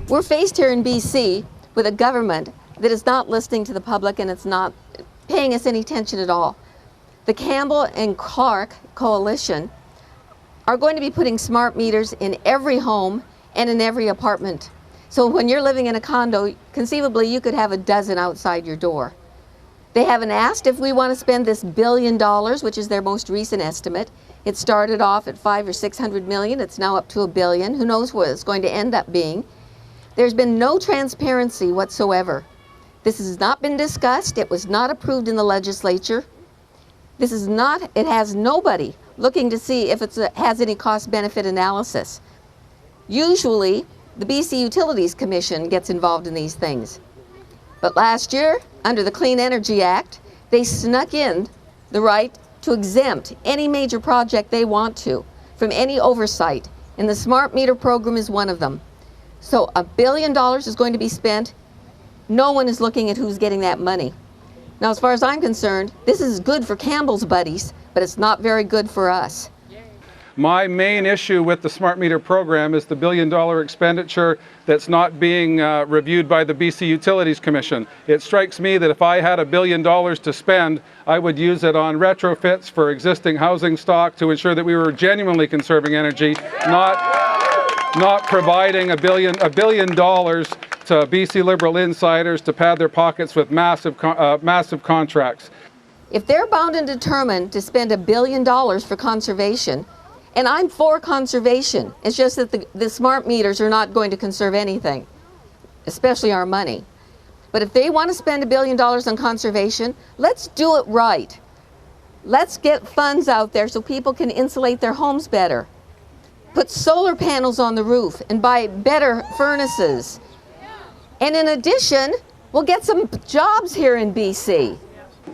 We're faced here in BC with a government that is not listening to the public, and it's not paying us any attention at all. The Campbell and Clark coalition are going to be putting smart meters in every home and in every apartment. So when you're living in a condo, conceivably you could have a dozen outside your door. They haven't asked if we want to spend this $1 billion, which is their most recent estimate. It started off at $500 or $600 million. It's now up to $1 billion. Who knows what it's going to end up being? There's been no transparency whatsoever. This has not been discussed. It was not approved in the legislature. This is not, it has nobody looking to see if it has any cost-benefit analysis. Usually, the BC Utilities Commission gets involved in these things. But last year, under the Clean Energy Act, they snuck in the right to exempt any major project they want to from any oversight, and the smart meter program is one of them. So $1 billion is going to be spent. No one is looking at who's getting that money. Now, as far as I'm concerned, this is good for Campbell's buddies, but it's not very good for us. My main issue with the smart meter program is the $1 billion expenditure that's not being reviewed by the BC Utilities Commission. It strikes me that if I had $1 billion to spend, I would use it on retrofits for existing housing stock to ensure that we were genuinely conserving energy, not providing $1 billion to BC Liberal insiders to pad their pockets with massive contracts. If they're bound and determined to spend $1 billion for conservation, and I'm for conservation, it's just that the smart meters are not going to conserve anything, especially our money. But if they want to spend $1 billion on conservation, let's do it right. Let's get funds out there so people can insulate their homes better. Put solar panels on the roof and buy better furnaces. And in addition, we'll get some jobs here in BC.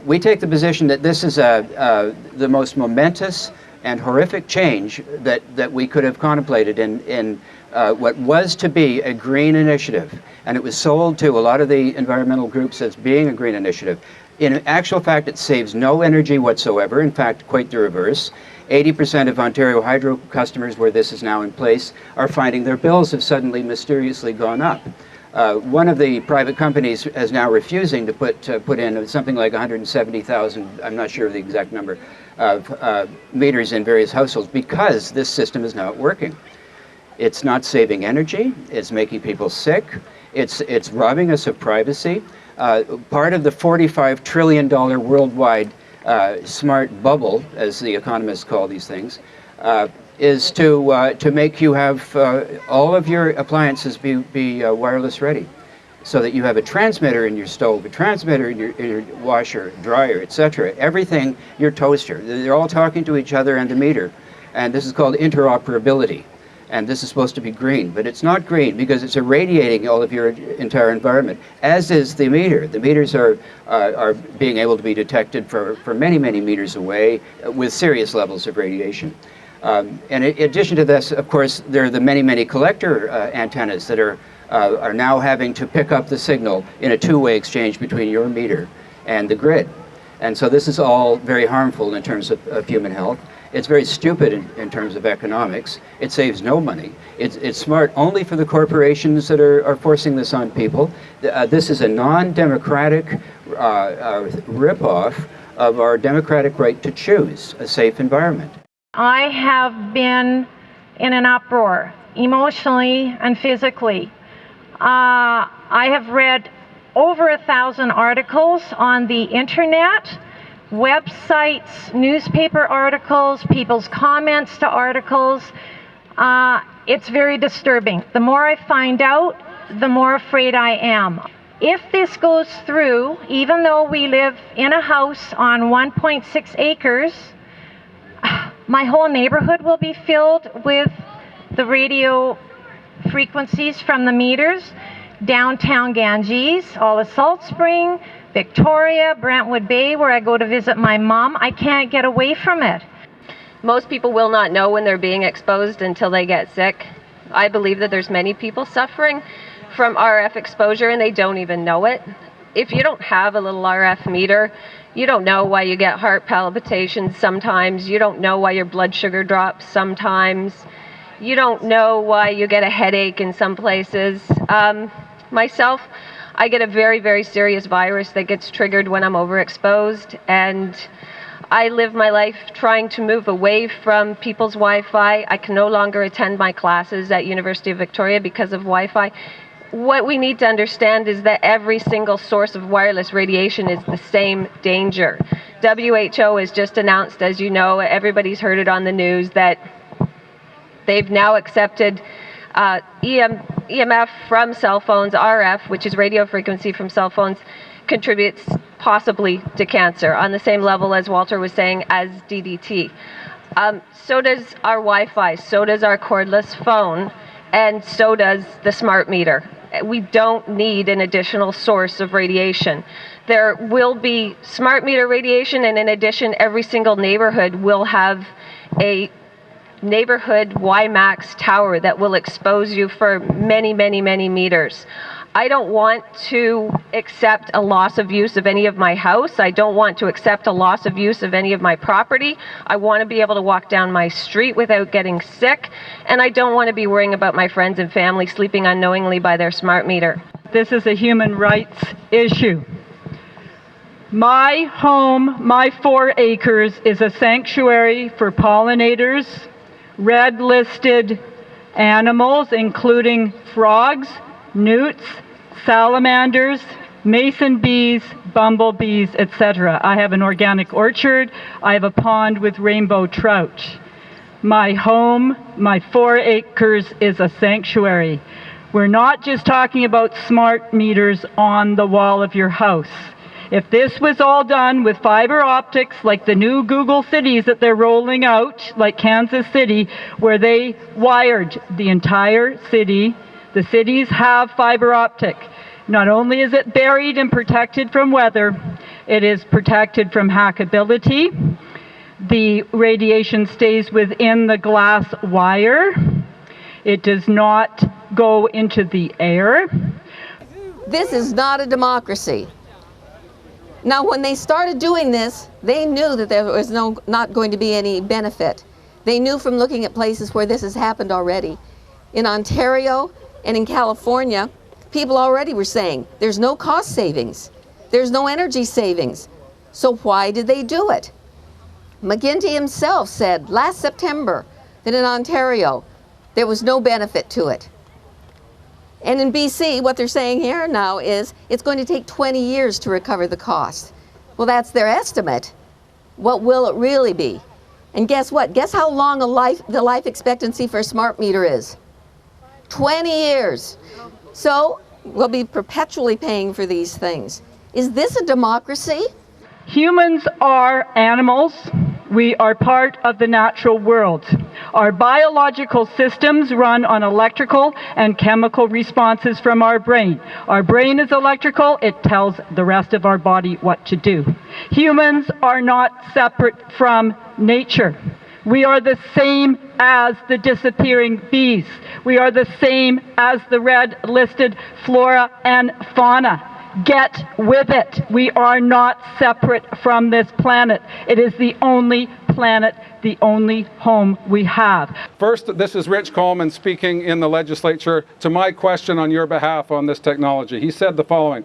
We take the position that this is the most momentous and horrific change that we could have contemplated in what was to be a green initiative. And it was sold to a lot of the environmental groups as being a green initiative. In actual fact, it saves no energy whatsoever. In fact, quite the reverse. 80% of Ontario Hydro customers, where this is now in place, are finding their bills have suddenly mysteriously gone up. One of the private companies is now refusing to put in something like 170,000, I'm not sure of the exact number, of meters in various households because this system is not working. It's not saving energy, it's making people sick, it's robbing us of privacy. Part of the $45 trillion worldwide smart bubble, as the economists call these things, is to make you have all of your appliances be wireless ready, so that you have a transmitter in your stove, a transmitter in your washer, dryer, etc. Everything, your toaster, they're all talking to each other and the meter. And this is called interoperability. And this is supposed to be green, but it's not green because it's irradiating all of your entire environment, as is the meter. The meters are being able to be detected for many, many meters away with serious levels of radiation. And in addition to this, of course, there are the many, many collector antennas that are now having to pick up the signal in a two-way exchange between your meter and the grid. And so this is all very harmful in terms of human health. It's very stupid in terms of economics. It saves no money. It's smart only for the corporations that are forcing this on people. This is a non-democratic rip-off of our democratic right to choose a safe environment. I have been in an uproar, emotionally and physically. I have read over 1,000 articles on the internet, websites, newspaper articles, people's comments to articles. It's very disturbing. The more I find out, the more afraid I am. If this goes through, even though we live in a house on 1.6 acres, my whole neighborhood will be filled with the radio frequencies from the meters. Downtown Ganges, all of Salt Spring, Victoria, Brentwood Bay, where I go to visit my mom, I can't get away from it. Most people will not know when they're being exposed until they get sick. I believe that there's many people suffering from RF exposure and they don't even know it. If you don't have a little RF meter, you don't know why you get heart palpitations sometimes. You don't know why your blood sugar drops sometimes. you don't know why you get a headache in some places. Myself, I get a very, very serious virus that gets triggered when I'm overexposed, and I live my life trying to move away from people's Wi-Fi. I can no longer attend my classes at University of Victoria because of Wi-Fi. What we need to understand is that every single source of wireless radiation is the same danger. WHO has just announced, as you know, everybody's heard it on the news, that they've now accepted EMF from cell phones, RF, which is radio frequency from cell phones, contributes possibly to cancer on the same level, as Walter was saying, as DDT. So does our Wi-Fi, so does our cordless phone, and so does the smart meter. We don't need an additional source of radiation. There will be smart meter radiation, and in addition, every single neighborhood will have a neighborhood WiMAX tower that will expose you for many, many, many meters. I don't want to accept a loss of use of any of my house. I don't want to accept a loss of use of any of my property. I want to be able to walk down my street without getting sick, and I don't want to be worrying about my friends and family sleeping unknowingly by their smart meter. This is a human rights issue. My home, my 4 acres, is a sanctuary for pollinators, red-listed animals, including frogs, newts, salamanders, mason bees, bumblebees, etc. I have an organic orchard. I have a pond with rainbow trout. My home, my 4 acres, is a sanctuary. We're not just talking about smart meters on the wall of your house. If this was all done with fiber optics, like the new Google cities that they're rolling out, like Kansas City, where they wired the entire city, the cities have fiber optic. Not only is it buried and protected from weather, it is protected from hackability. The radiation stays within the glass wire. It does not go into the air. This is not a democracy. Now, when they started doing this, they knew that there was not going to be any benefit. They knew from looking at places where this has happened already. In Ontario and in California, people already were saying there's no cost savings, there's no energy savings. So why did they do it? McGinnis himself said last September that in Ontario there was no benefit to it. And in BC, what they're saying here now is it's going to take 20 years to recover the cost. Well, that's their estimate. What will it really be? And guess what? Guess how long the life expectancy for a smart meter is? 20 years. So we'll be perpetually paying for these things. Is this a democracy? Humans are animals. We are part of the natural world. Our biological systems run on electrical and chemical responses from our brain. Our brain is electrical. It tells the rest of our body what to do. Humans are not separate from nature. We are the same as the disappearing bees. We are the same as the red-listed flora and fauna. Get with it. We are not separate from this planet. It is the only planet, the only home we have. First, this is Rich Coleman speaking in the legislature to my question on your behalf on this technology. He said the following.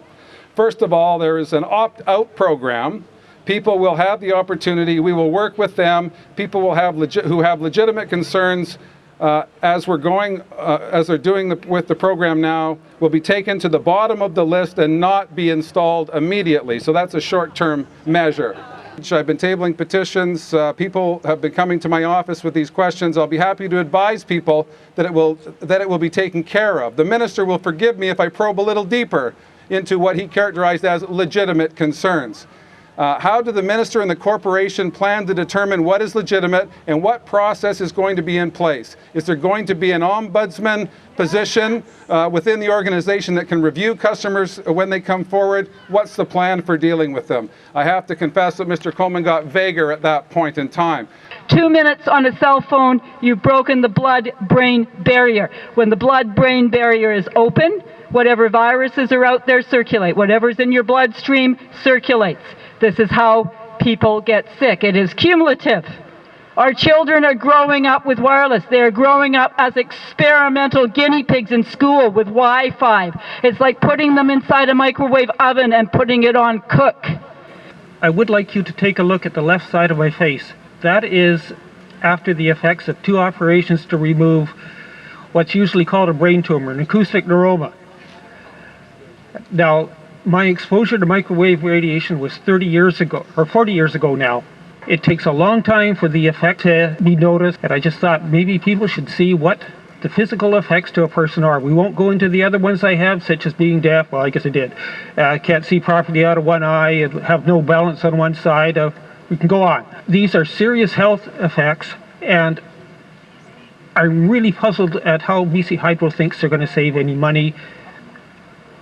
First of all, there is an opt-out program. People will have the opportunity. We will work with them. People will have who have legitimate concerns as they're doing with the program now, will be taken to the bottom of the list and not be installed immediately. So that's a short-term measure. I've been tabling petitions. People have been coming to my office with these questions. I'll be happy to advise people that it will be taken care of. The minister will forgive me if I probe a little deeper into what he characterized as legitimate concerns. How do the minister and the corporation plan to determine what is legitimate and what process is going to be in place? Is there going to be an ombudsman position within the organization that can review customers when they come forward? What's the plan for dealing with them? I have to confess that Mr. Coleman got vaguer at that point in time. 2 minutes on a cell phone, you've broken the blood-brain barrier. When the blood-brain barrier is open, whatever viruses are out there circulate. Whatever's in your bloodstream circulates. This is how people get sick. It is cumulative. Our children are growing up with wireless. They're growing up as experimental guinea pigs in school with Wi-Fi. It's like putting them inside a microwave oven and putting it on cook. I would like you to take a look at the left side of my face. That is after the effects of 2 operations to remove what's usually called a brain tumor, an acoustic neuroma. Now, my exposure to microwave radiation was 30 years ago, or 40 years ago now. It takes a long time for the effect to be noticed, and I just thought maybe people should see what the physical effects to a person are. We won't go into the other ones I have, such as being deaf. Well, I guess I did. Can't see properly out of one eye, and have no balance on one side. We can go on. These are serious health effects, and I'm really puzzled at how BC Hydro thinks they're going to save any money.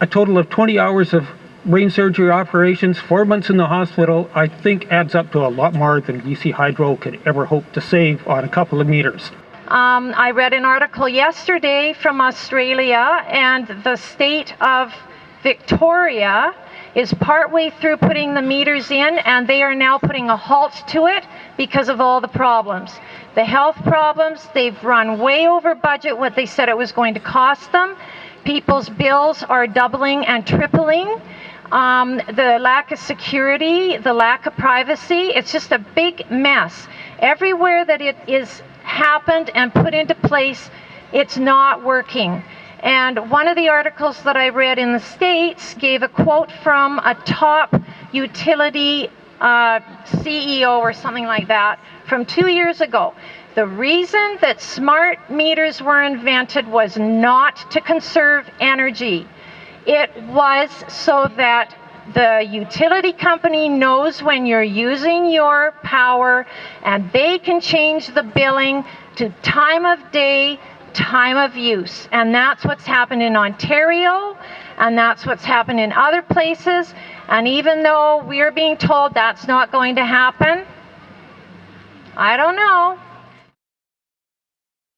A total of 20 hours of brain surgery operations, 4 months in the hospital, I think adds up to a lot more than BC Hydro could ever hope to save on a couple of meters. I read an article yesterday from Australia, and the state of Victoria is partway through putting the meters in, and they are now putting a halt to it because of all the problems. The health problems, they've run way over budget what they said it was going to cost them. People's bills are doubling and tripling. The lack of security, the lack of privacy, it's just a big mess. Everywhere that it is happened and put into place, it's not working. And one of the articles that I read in the States gave a quote from a top utility CEO or something like that from 2 years ago. The reason that smart meters were invented was not to conserve energy. It was so that the utility company knows when you're using your power, and they can change the billing to time of day, time of use. And that's what's happened in Ontario, and that's what's happened in other places. And even though we're being told that's not going to happen, I don't know.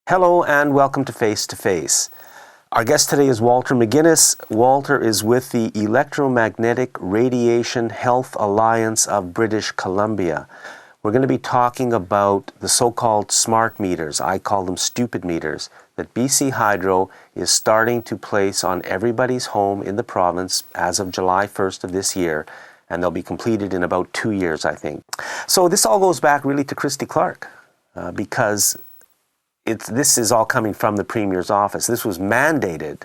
Hello and welcome to Face to Face. Our guest today is Walter McGinnis. Walter is with the Electromagnetic Radiation Health Alliance of British Columbia. We're going to be talking about the so-called smart meters, I call them stupid meters, that BC Hydro is starting to place on everybody's home in the province as of July 1st of this year, and they'll be completed in about 2 years, I think. So this all goes back really to Christy Clark, because this is all coming from the Premier's office. This was mandated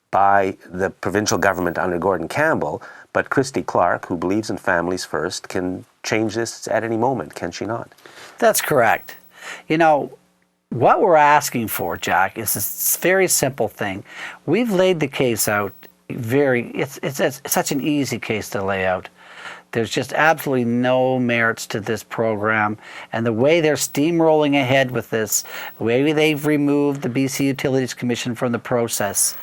by the provincial government under Gordon Campbell, but Christy Clark, who believes in families first, can change this at any moment, can she not? That's correct. You know, what we're asking for, Jack, is a very simple thing. We've laid the case out it's such an easy case to lay out. There's just absolutely no merits to this program. And the way they're steamrolling ahead with this, the way they've removed the BC Utilities Commission from the process,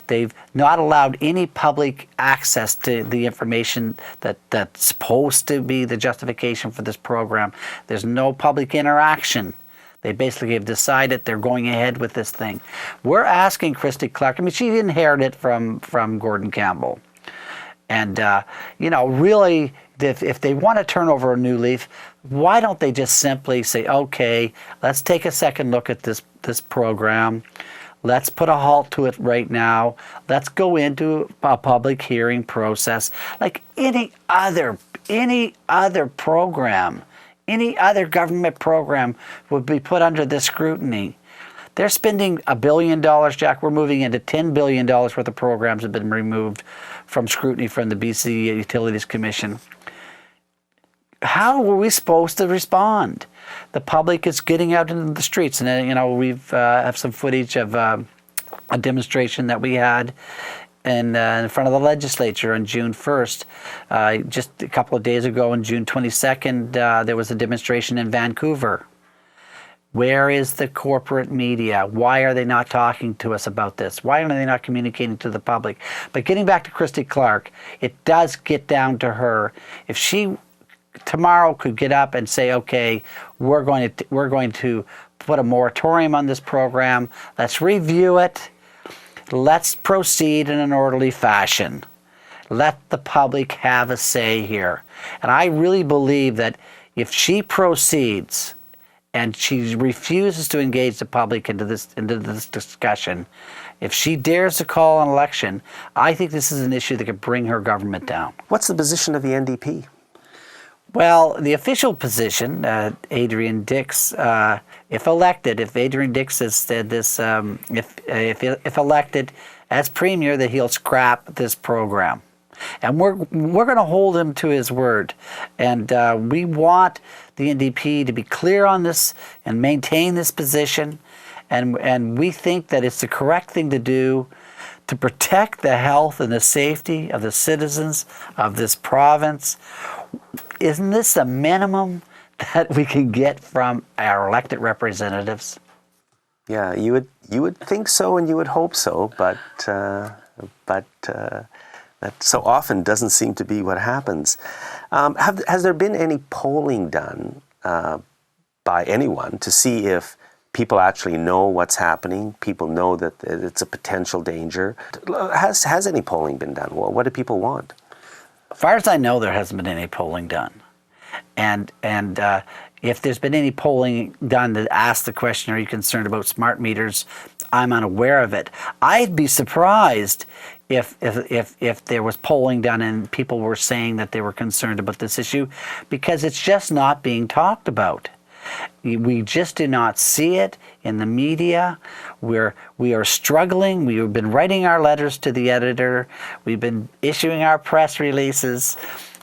they've not allowed any public access to the information that's supposed to be the justification for this program. There's no public interaction. They basically have decided they're going ahead with this thing. We're asking Christy Clark, I mean, she inherited it from Gordon Campbell. And, you know, really, if they want to turn over a new leaf, why don't they just simply say, okay, let's take a second look at this program. Let's put a halt to it right now. Let's go into a public hearing process like any other program. Any other government program would be put under this scrutiny. They're spending $1 billion, Jack. We're moving into $10 billion worth of programs have been removed from scrutiny from the BC Utilities Commission. How were we supposed to respond? The public is getting out into the streets, and you know we've have some footage of a demonstration that we had in front of the legislature on June 1st. Just a couple of days ago, on June 22nd, there was a demonstration in Vancouver. Where is the corporate media? Why are they not talking to us about this? Why are they not communicating to the public? But getting back to Christy Clark, it does get down to her. If she tomorrow could get up and say, okay, we're going to put a moratorium on this program. Let's review it. Let's proceed in an orderly fashion. Let the public have a say here. And I really believe that if she proceeds and she refuses to engage the public into this discussion. If she dares to call an election, I think this is an issue that could bring her government down. What's the position of the NDP? Well, the official position, Adrian Dix, if elected, if Adrian Dix has said this, if elected as premier, that he'll scrap this program. And we're going to hold him to his word. And we want the NDP to be clear on this and maintain this position. And we think that it's the correct thing to do to protect the health and the safety of the citizens of this province. Isn't this the minimum that we can get from our elected representatives? Yeah, you would think so, and you would hope so, but that so often doesn't seem to be what happens. Has there been any polling done by anyone to see if people actually know what's happening? People know that it's a potential danger. Has any polling been done? Well, what do people want? As far as I know, there hasn't been any polling done. And if there's been any polling done that asks the question, are you concerned about smart meters? I'm unaware of it. I'd be surprised if there was polling done and people were saying that they were concerned about this issue, because it's just not being talked about. We just do not see it in the media. We are struggling. We have been writing our letters to the editor. We've been issuing our press releases.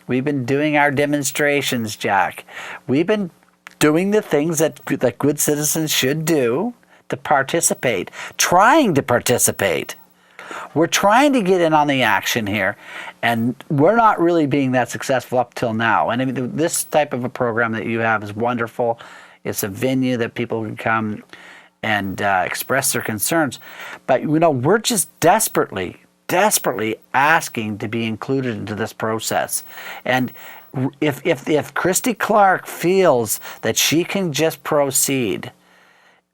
We've been doing our demonstrations, Jack. We've been doing the things that good citizens should do to participate, trying to participate. We're trying to get in on the action here, and we're not really being that successful up till now. And I mean, this type of a program that you have is wonderful. It's a venue that people can come and express their concerns. But, we're just desperately asking to be included into this process. And if Christy Clark feels that she can just proceed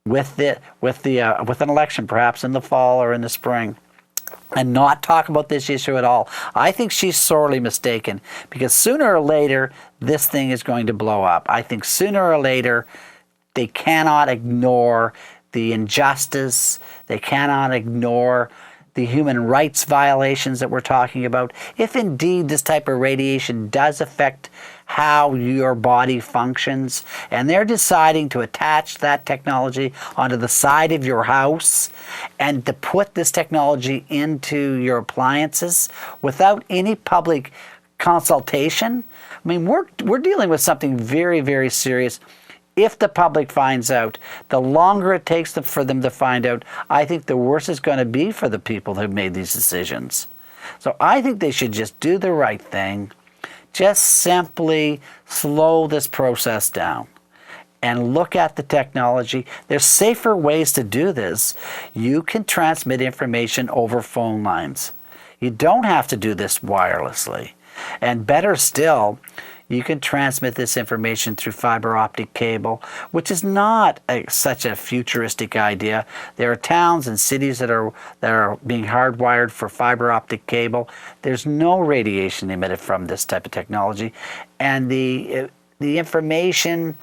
with an election, perhaps in the fall or in the spring, and not talk about this issue at all, I think she's sorely mistaken, because sooner or later this thing is going to blow up. I think sooner or later they cannot ignore the injustice, they cannot ignore the human rights violations that we're talking about. If indeed this type of radiation does affect how your body functions, and they're deciding to attach that technology onto the side of your house and to put this technology into your appliances without any public consultation, I mean, we're dealing with something very, very serious. If the public finds out, the longer it takes for them to find out, I think the worse it's going to be for the people who made these decisions. So I think they should just do the right thing. Just simply slow this process down and look at the technology. There's safer ways to do this. You can transmit information over phone lines. You don't have to do this wirelessly. And better still, you can transmit this information through fiber optic cable, which is not such a futuristic idea. There are towns and cities that are being hardwired for fiber optic cable. There's no radiation emitted from this type of technology, and the information,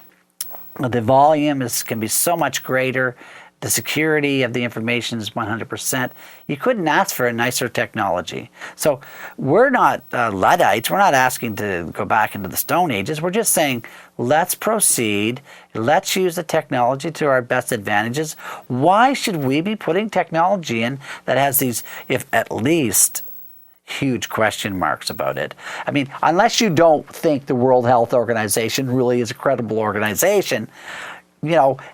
the volume can be so much greater. The security of the information is 100%. You couldn't ask for a nicer technology. So we're not Luddites. We're not asking to go back into the Stone Ages. We're just saying, let's proceed. Let's use the technology to our best advantages. Why should we be putting technology in that has these, if at least, huge question marks about it? I mean, unless you don't think the World Health Organization really is a credible organization,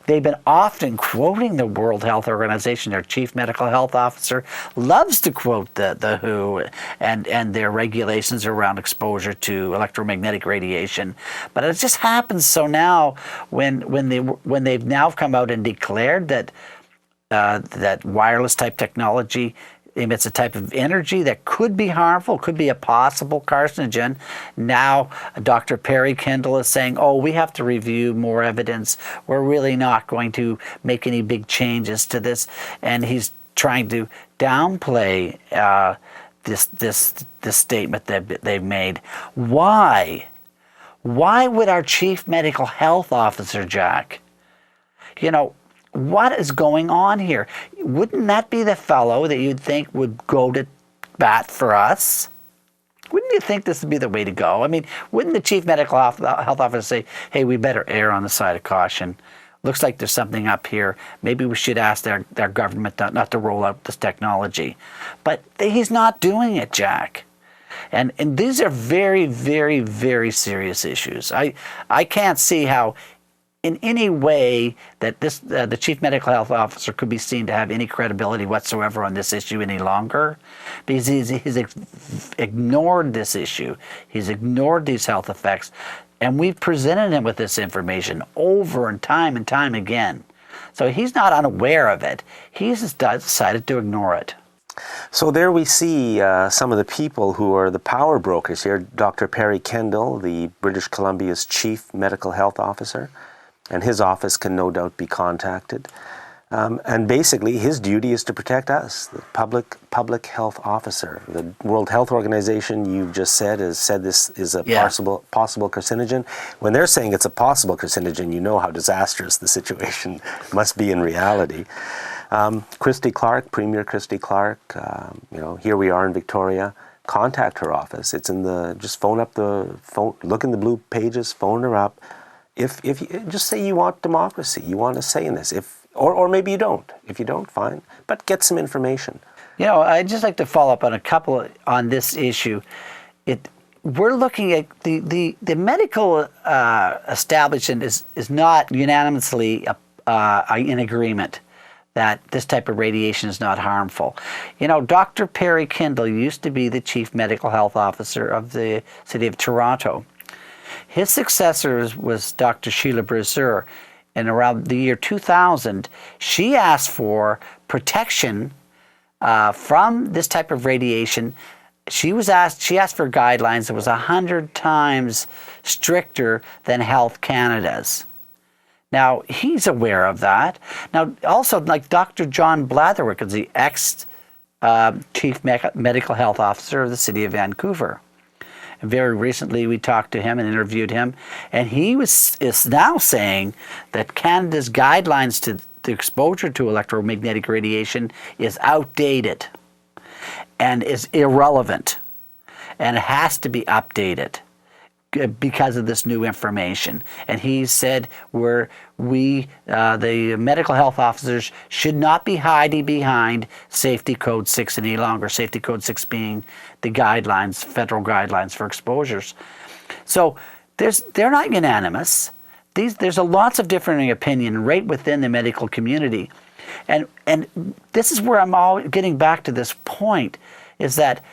they've been often quoting the World Health Organization. Their chief medical health officer loves to quote the WHO and their regulations around exposure to electromagnetic radiation. But it just happens so now when they've now come out and declared that wireless type technology emits a type of energy that could be harmful, could be a possible carcinogen. Now, Dr. Perry Kendall is saying, we have to review more evidence. We're really not going to make any big changes to this. And he's trying to downplay this statement that they've made. Why? Why would our chief medical health officer, Jack, You know, what is going on here? Wouldn't that be the fellow that you'd think would go to bat for us? Wouldn't you think this would be the way to go? I mean, wouldn't the chief medical health officer say, hey, we better err on the side of caution? Looks like there's something up here. Maybe we should ask their government not to roll out this technology. But he's not doing it, Jack. And these are very, very, very serious issues. I can't see how in any way that the chief medical health officer could be seen to have any credibility whatsoever on this issue any longer, because he's ignored this issue. He's ignored these health effects, and we've presented him with this information over and time again. So he's not unaware of it. He's just decided to ignore it. So there we see some of the people who are the power brokers here. Dr. Perry Kendall, the British Columbia's chief medical health officer, and his office can no doubt be contacted. And basically, his duty is to protect us, the public health officer. The World Health Organization, you've just said, has said this is a possible carcinogen. When they're saying it's a possible carcinogen, you know how disastrous the situation must be in reality. Christy Clark, Premier Christy Clark, here we are in Victoria. Contact her office. It's just look in the blue pages, phone her up. If you just say you want democracy, you want to say in this, or maybe you don't. If you don't, fine, but get some information. You know, I'd just like to follow up on a couple on this issue. We're looking at the medical establishment is not unanimously in agreement that this type of radiation is not harmful. You know, Dr. Perry Kendall used to be the chief medical health officer of the city of Toronto. His successor was Dr. Sheila Brazier. And around the year 2000, she asked for protection from this type of radiation. She asked for guidelines that was 100 times stricter than Health Canada's. Now, he's aware of that. Now, also, like Dr. John Blatherwick is the ex-chief medical health officer of the city of Vancouver. Very recently, we talked to him and interviewed him, and he is now saying that Canada's guidelines to the exposure to electromagnetic radiation is outdated and is irrelevant, and it has to be updated because of this new information. And he said the medical health officers should not be hiding behind Safety Code 6 any longer, Safety Code 6 being the guidelines, federal guidelines for exposures. So they're not unanimous. There's lots of differing opinion right within the medical community. And this is where I'm all getting back to this point, is that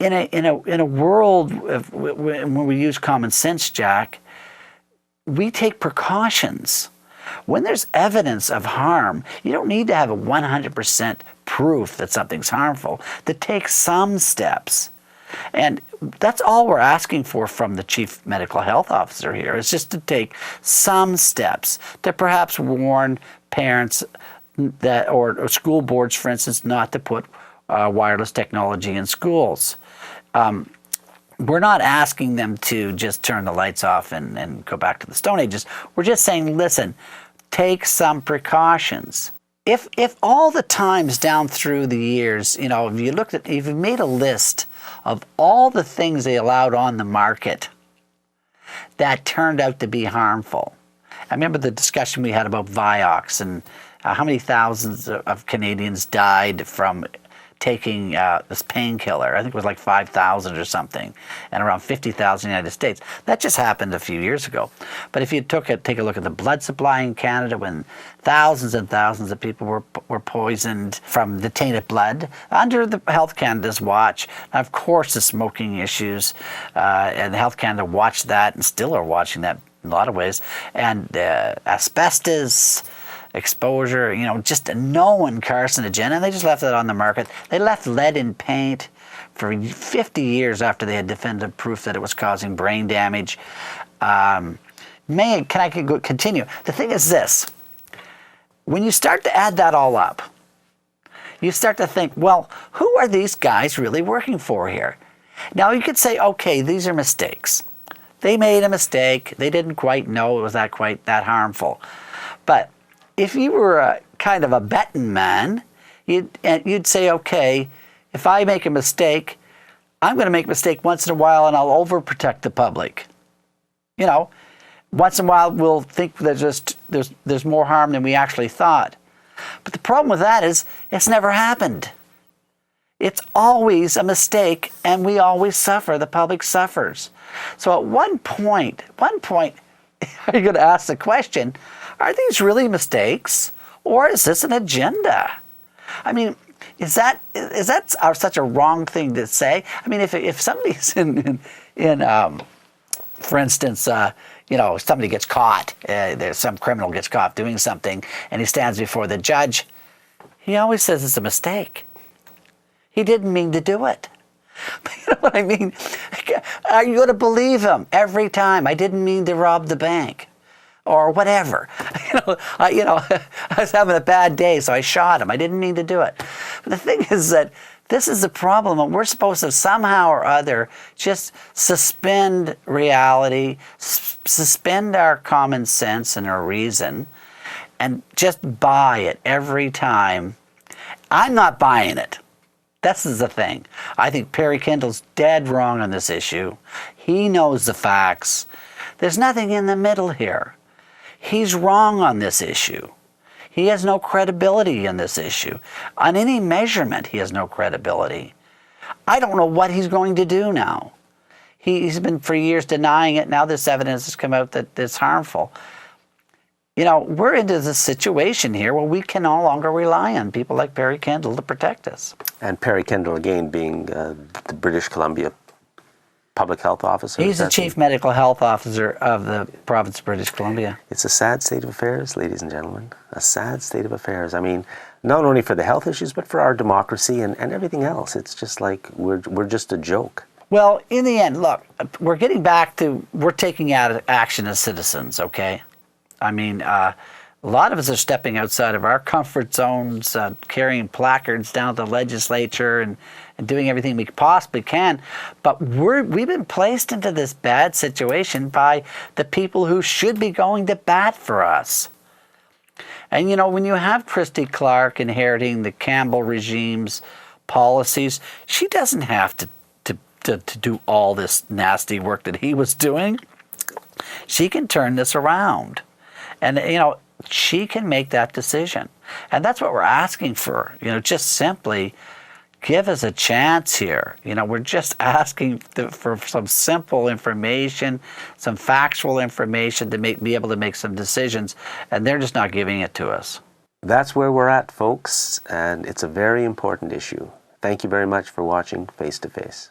in a world when we use common sense, Jack, we take precautions. When there's evidence of harm, you don't need to have a 100% proof that something's harmful. To take some steps. And that's all we're asking for from the chief medical health officer here, is just to take some steps to perhaps warn parents that, or school boards, for instance, not to put wireless technology in schools. We're not asking them to just turn the lights off and go back to the Stone Ages. We're just saying, listen, take some precautions. If all the times down through the years, if you made a list of all the things they allowed on the market that turned out to be harmful. I remember the discussion we had about Vioxx and how many thousands of Canadians died from taking this painkiller. I think it was like 5,000 or something, and around 50,000 in the United States. That just happened a few years ago. But if you take a look at the blood supply in Canada, when thousands and thousands of people were poisoned from the tainted blood under the Health Canada's watch. Now, of course, the smoking issues, and Health Canada watched that and still are watching that in a lot of ways, and asbestos exposure, just a known carcinogen, and they just left that on the market. They left lead in paint for 50 years after they had definitive proof that it was causing brain damage. Can I continue? The thing is this. When you start to add that all up, you start to think, well, who are these guys really working for here? Now, you could say, okay, these are mistakes. They made a mistake. They didn't quite know it was quite that harmful. But if you were a kind of a betting man, you'd say, okay, if I make a mistake, I'm going to make a mistake once in a while and I'll overprotect the public. You know, once in a while we'll think that there's more harm than we actually thought. But the problem with that is it's never happened. It's always a mistake and we always suffer. The public suffers. So at one point, are you going to ask the question, are these really mistakes or is this an agenda? I mean, is that such a wrong thing to say? I mean, if somebody's in for instance, somebody gets caught, there's some criminal gets caught doing something, and he stands before the judge, he always says it's a mistake. He didn't mean to do it. But you know what I mean? Are you going to believe him every time? I didn't mean to rob the bank. Or whatever. I was having a bad day, so I shot him. I didn't mean to do it. But the thing is that this is the problem, and we're supposed to somehow or other just suspend reality, suspend our common sense and our reason, and just buy it every time. I'm not buying it. This is the thing. I think Perry Kendall's dead wrong on this issue. He knows the facts. There's nothing in the middle here. He's wrong on this issue. He has no credibility in this issue. On any measurement, he has no credibility. I don't know what he's going to do now. He's been for years denying it. Now this evidence has come out that it's harmful. You know, we're into this situation here where we can no longer rely on people like Perry Kendall to protect us. And Perry Kendall, again, being the British Columbia Public Health Officer. He's the Chief Medical Health Officer of the province of British Columbia. It's a sad state of affairs, ladies and gentlemen. A sad state of affairs. I mean, not only for the health issues, but for our democracy and everything else. It's just like we're just a joke. Well, in the end, look, we're getting back to, we're taking out action as citizens, okay? I mean, a lot of us are stepping outside of our comfort zones, carrying placards down to the legislature and doing everything we possibly can. But we've been placed into this bad situation by the people who should be going to bat for us. And, you know, when you have Christy Clark inheriting the Campbell regime's policies, she doesn't have to do all this nasty work that he was doing. She can turn this around. And, you know, she can make that decision. And that's what we're asking for. You know, just simply give us a chance here. You know, we're just asking for some simple information, some factual information to be able to make some decisions, and they're just not giving it to us. That's where we're at, folks, and it's a very important issue. Thank you very much for watching Face to Face.